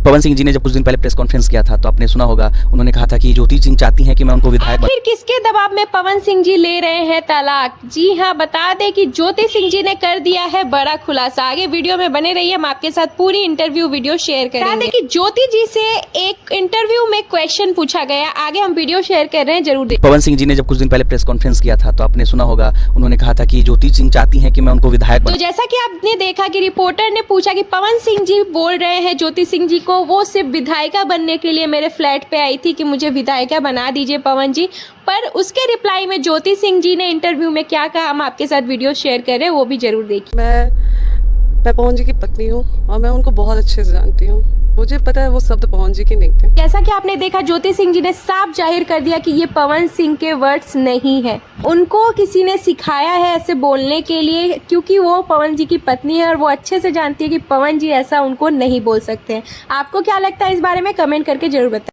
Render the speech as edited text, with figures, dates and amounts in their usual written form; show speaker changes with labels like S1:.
S1: पवन सिंह जी ने जब कुछ दिन पहले प्रेस कॉन्फ्रेंस किया था तो आपने सुना होगा, उन्होंने कहा था कि ज्योति सिंह चाहती हैं कि मैं उनको विधायक
S2: आखिर किसके दबाव में पवन सिंह जी ले रहे हैं तलाक? जी हाँ, बता दें कि ज्योति सिंह जी ने कर दिया है बड़ा खुलासा। आगे वीडियो में बने रहिए, हम आपके साथ पूरी इंटरव्यू वीडियो शेयर करेंगे। बता दें कि ज्योति जी से एक इंटरव्यू में क्वेश्चन पूछा गया, आगे हम वीडियो शेयर कर रहे हैं, जरूर देखें।
S1: पवन सिंह जी ने जब कुछ दिन पहले प्रेस कॉन्फ्रेंस किया था तो आपने सुना होगा, उन्होंने कहा था कि ज्योति सिंह चाहती हैं कि मैं उनको विधायक
S2: तो जैसा कि आपने देखा कि रिपोर्टर ने पूछा कि पवन सिंह जी बोल रहे हैं ज्योति सिंह जी को, वो सिर्फ विधायिका बनने के लिए मेरे फ्लैट पे आई थी कि मुझे विधायिका बना दीजिए पवन जी। पर उसके रिप्लाई में ज्योति सिंह जी ने इंटरव्यू में क्या कहा, हम आपके साथ वीडियो शेयर कर रहे हैं, वो भी जरूर देखिए।
S3: मैं पवन जी की पत्नी हूँ और मैं उनको बहुत अच्छे से जानती हूँ। मुझे पता है वो शब्द पवन जी के नहीं थे।
S2: जैसा कि आपने देखा, ज्योति सिंह जी ने साफ जाहिर कर दिया कि ये पवन सिंह के वर्ड्स नहीं है, उनको किसी ने सिखाया है ऐसे बोलने के लिए, क्योंकि वो पवन जी की पत्नी है और वो अच्छे से जानती है कि पवन जी ऐसा उनको नहीं बोल सकते हैं। आपको क्या लगता है इस बारे में, कमेंट करके जरूर बताएं।